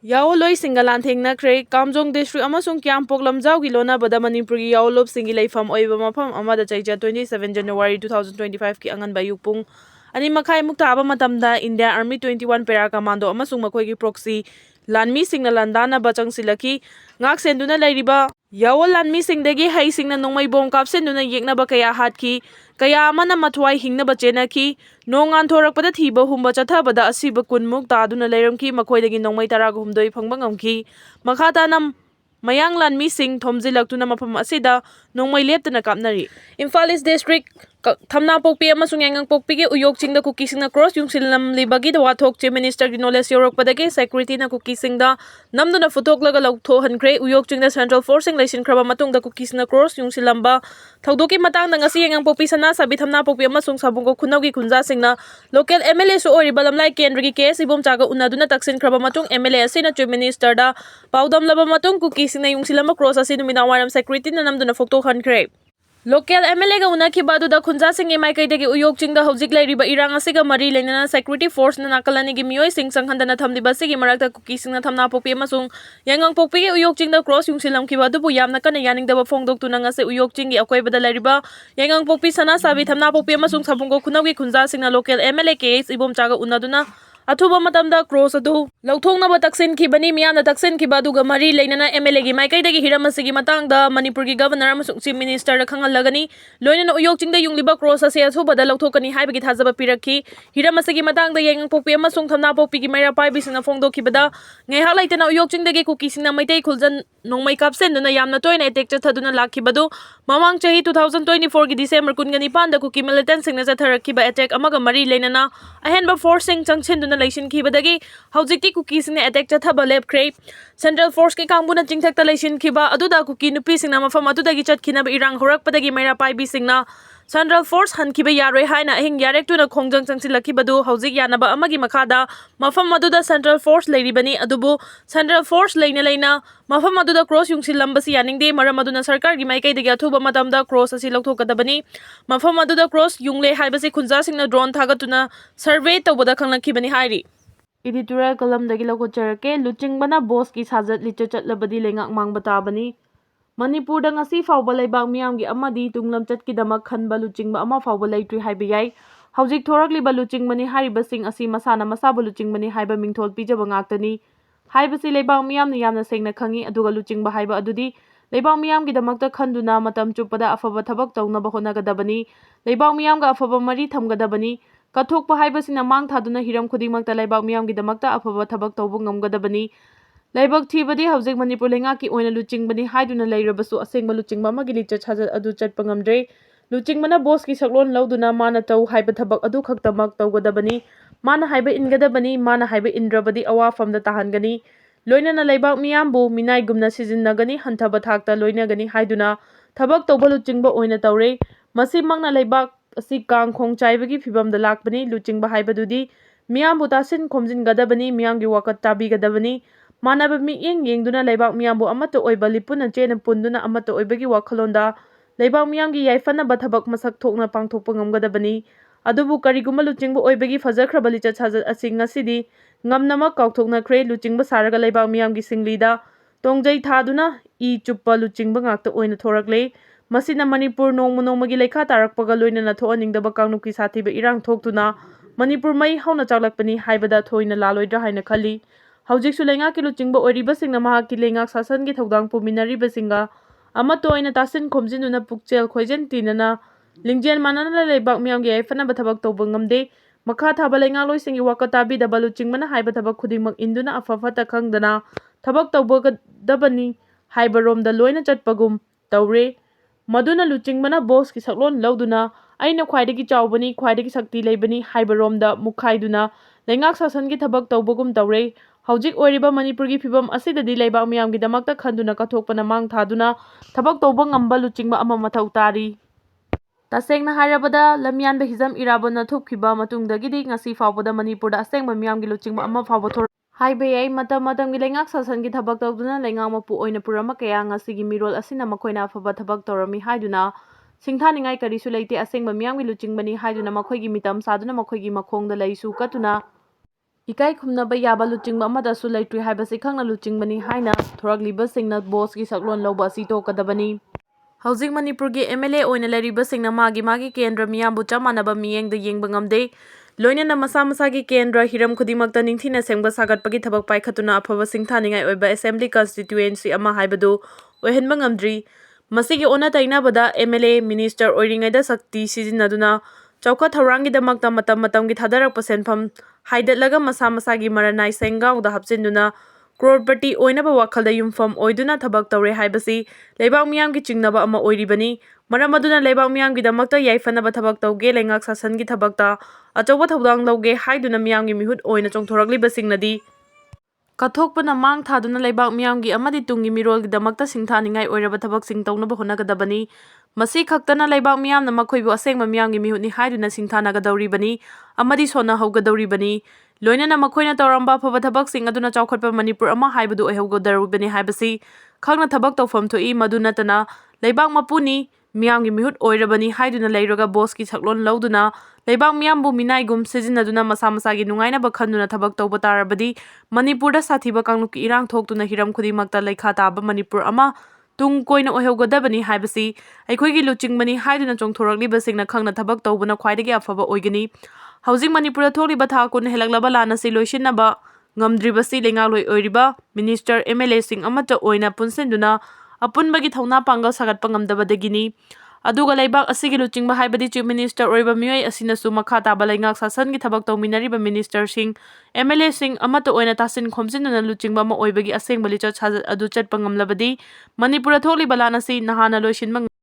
Yaoloi Singalan Thengnakre, Kamjong District amasung Kiampok Lamjaugi Lonabada Manipuri Yaolop Singi Leifam Oiba Mapam Amada Chaija 27 January 2025 ki angan bayupung ani makai muktaba matamda India Army 21 Para Commando amasung makoigi proxy Lanmi Singna Landana Bachang Silaki ngak senduna lairiba Yawol Lanmi Singdagi Hai Singna Nongmai Bom Kapsenduna Yeknaba Kaya Hatki Kaya amana matwai hingna bachenaki nongan thorakpada thiba humba chathabada asiba kunmuk taduna leiramki makoidagi nongmai taraga humdoi phangba ngamki makhata nam mayang lanmi sing thomjilaktuna mafam asida nongmai leptuna kapnari Imphal East District Thamna Pokpi amasung Yangang Pokpi ge uyok chingda Kuki Singna cross yung silam libagi da wathok che Minister gi knowledge yorokpadagi security na Kuki Singda namduna futoklaga lautho hankre uyok chingda Central Forcing Laisin kraba matungda Kuki Singna cross yung silamba thaudoki matang da ngasi Yangang Pokpi sana sabi Thamna Pokpi amasung sabungko khunawgi khunja singna local MLA su ori balamlai kendri gi case ibom chaga unaduna taksin kraba matung MLA asina Chief Minister da paudam laba matung Kuki Singna yung silamba cross asinu minawaram security na namduna fokto hankre Local MLA ga una kibadu da khunja singi mai kai degi uyok chingda hojik lairiba irang asiga mari leinana security force na nakalani gi mioi sing sanghandana thamliba sigi marakta Kuki Singna Thamna Pokpi amasung Yangang Pokpi ge uyok chingda cross yung silam kibadu bu yamna kana yaningdaba phongdok tuna ngase uyok chingi akoibada lairiba Yangang Pokpi sana sabi Thamna Pokpi amasung sabungko khunawgi khunja singna local MLA case ibom chaga unaduna Athuba matamda cross adu lauthongnaba taksin khibani miyamna taksin khibaduga mari leinana MLA gi maikai dagi hiramasigi matangda Manipur gi governor amasung chief minister da khangalagani loinana uyok chingda yungliba cross ase athubada lauthokani haibagi thajaba pirakhi hiramasigi matangda Yangang Pokpi amasung Thamna Pokpi gi maira paibi singna phongdokhibada ngeha laitana uyok chingdagi Kuki Singna maitai khuljan nongmai kapsenduna yamna toina attack chathaduna lakhibadu mamang chahi 2024 gi December 19 da Kuki militant singna chatharakhiba attack amaga mari leinana ahenba forcing changchenduna Laisin khibadagi haujikti Kuki Singna attack chathaba lepkhre Central Force ki kangbuna chingthakta laisin khiba aduda Kuki nupi singna mafam adudagi chatkhina irang horakpadagi maira paibi singna Central Force hankiba yaroi haina ahing yarektuna khongjang changsilakibadu haujik yanaba amagi makhada mafam aduda Central Force leiribani adubu Central Force leina mafam aduda cross yung silambasi yaningde maram aduna sarkar gi maikai dagi athuba matamda cross asi lauthokadabani mafam aduda cross yungle haibasi khunja singna drone thagatuna survey tawbada khanglakibani hairi Editorial column dagi laukocherake luchingbana boss ki sajat licho chatlabadi lengak mangba tabani Manipur da ngasi fawba laibak miyamgi amadi tunglam chatkidamak khanba luchingba ama fawba laitri haiba yai haujik thorakliba luchingbani haribasing asi masana masaba luchingbani haiba mingthol pijaba ngaktani haibasi laibak miyamna yamna sengna khangi aduga luchingba haiba adudi laibak miyamgi damakta khanduna matam chupada afaba thabak tawnaba honagadabani laibak miyamga afaba mari thamgadabani kathokpa haibasina mang thaduna hiram khudingmakta laibak miyamgi damakta afaba thabak tawbu ngamgadabani Laibak thibadi haujik Manipur lengaki oina luchingbani haiduna leirabasu asengba luchingba amagi licha chajat adu chatpa ngamdre luchingbana boss ki saklon lauduna mana taw haiba thabak adu khaktamak tawgadabani mana haiba ingadabani mana haiba indrabadi awafamda tahangani loinana laibak miyambu minai gumna sijinnagani hanthaba thakta loinagani haiduna thabak tawba luchingba oina tawre masi mangna laibak asi kang khong chaibagi phibamda lakbani luchingba haibadudi miyambu tasin khomjin gadabani miyamgi wakat tabi gadabani Manaba miyeng yengduna laibak miyambu amata oiba lipuna chena punduna amata oibagi wakhalonda laibak miyamgi yaifana bathabak masak thokna pangthokpa ngamgadabani adubu kariguma luchingba oibagi fajakraba licha chajat asi ngasidi ngamnama kaukthoknakhre luchingba saraga laibak miyamgi singlida tongjai thaduna I chuppa luchingba ngakta oina thorakle masina Manipur nongmagi lekha tarakpaga loinana thoaningdaba kangnuki sathiba irang thoktuna Manipur mai hauna chaklakpani haibada thoina laloidra haina khali Haujik sulenga ki luchingba oiriba singna mahak ki lengak sasan ki thodang puminariba singa amato oina tasin khomjinuna pukchel khoijen tinana lingjen manana leibak miyamgi aifana bathabak tawba ngamde makha thaba lenga loisingi wakatabi da baluchingmana haiba thabak khudingmak induna afafata khangdana thabak tawba dabani haiba romda loina chatpagum tawre maduna luchingmana boss ki saklon lauduna aina khwaidagi chawbani khwaidagi sakti leibani haiba romda mukhaiduna lengak sasan ki thabak tawbagum tawre Haujik oiriba Manipur gi phibam asidadi laibak miyamgi damakta khanduna kathokpana mang thaduna thabak tawba ngamba luchingba ama mathau tari Tasengna hairabada lamyanba hizam irabana thupkhiba matungdagidi ngasi fawbada Manipurda asengba miyamgi luchingba ama fawba thor haiba yai matamgi lengak sasangi thabak tawduna lengak mapu oina purama kaya ngasigi mirol asina makoina afaba thabak tawrami haiduna singthaningai karisu leite asengba miyamgi luchingbani haiduna makoigi mitam saduna makoigi makhongda leisu katuna इकाई खुमनबा याबा लुचिंगबा अमदासु लेट्रि हाइबसि खंगना लुचिंगबनी हाइना थोरगलिबसिंगना बोसकी सकलोन लौबा असि तोकदबनी हौजिक मणिपुरगी MLA ओइना लेरिबसिंगना मागी केंद्र मियामबु चमानबा मियेंगदा येंगबा ngamde लोइनना मसा मसागी केंद्र Hiram खुदिमक्ता निंथिना सेंगबा सागतपगी थबक पाइखतुना अफबा सिंथानिंगाई ओइबा assembly constituency अमा हाइबदु ओइहनबा ngamdri मसिगी ओना तैनाबदा MLA minister ओइरिंगाइदा शक्ति सिजिनदुना चौखा थौरांगीदमक्ता मतम मतमगी थादरकपा सेनफम हाइदतलगा मसा मसागी मरनाई सेंगाउदा हपचिन्दुना क्रोरपति ओइनबा वाखलदा युमफम ओइदुना थबक तौरे हाइबसि लेबाक मियामगी चिंगनबा अमा ओइरिबनी मरम अदुना लेबाक मियामगीदमक्ता याइफनबा थबक तौगे लेंगाक सासनगी थबकता अचौबा थौदांग लौगे हाइदुना मियामगी मिहुत ओइना चोंथोरकलिबसिंगनदी कथोकपना मांग थादुना लेबाक मियामगी अमदि तुंगी मिरोलगीदमक्ता सिंथानिंगाई ओइरबा थबकसिंग तौनबा होनगदबनी मसी खक्तना लेबाक मियामना मखोइबु असेंगबा मियामगी मिहुतनि हाइदुना सिंथानगदौरिबनी अमदि सोना हौगदौरिबनी लोइनना मखोइना तौरंबा अफबा थबकसिंग अदुना चौखटपा मणिपुर अमा हाइबदु ओइहौगदौरिबनी हाइबसि खंगना थबक तौफम थोइ मदु नतना लेबाक मपुनी मियामगी मिहुत ओइरबनी हाइदुना लेइरगा बोसकी सकलोन लौदुना लेबाक मियामबु मिनाइगुम सिजिनदुना मसा मसागी नुंगाइनबा खन्दुना थबक तौबा तारबदि मणिपुरदा साथीबा कांगलुकी इरांग थोक्तुना हिरम खुदिमक्ता लेखा ताबा मणिपुर अमा तुंग कोइना ओइहौगदबनी हाइबसि अैखोइगी लुचिंगबनी हाइदुना चोंथोरकलिबसिंगना खंगना थबक तौबना ख्वाइदगी अफबा ओइगनी हौजिक मणिपुरदा थोक्लिबा था कुन हेलक्लबा लानसि लोइसिनबा ngamdribasi lengaloi oiriba minister MLA sing amata oina punsenduना अपुनबगी थौना Pongal सागतपा ngamdabadagini अदुगा लेबाक असिगी लुचिंगबा हाइबदि चीफ मिनिस्टर ओइबा मियोय असिनसु मखा ताबा लेंगाक सासनगी थबक तौमिनरिबा मिनिस्टर सिंग MLA सिंग अमता ओइना तासिन खोमसिनना लुचिंगबा अमा ओइबगी असेंगबा लिचत साजत अदु चटपा ngamlabadi मणिपुर थोक्लिबा लानसि नहाना लोइसिनबा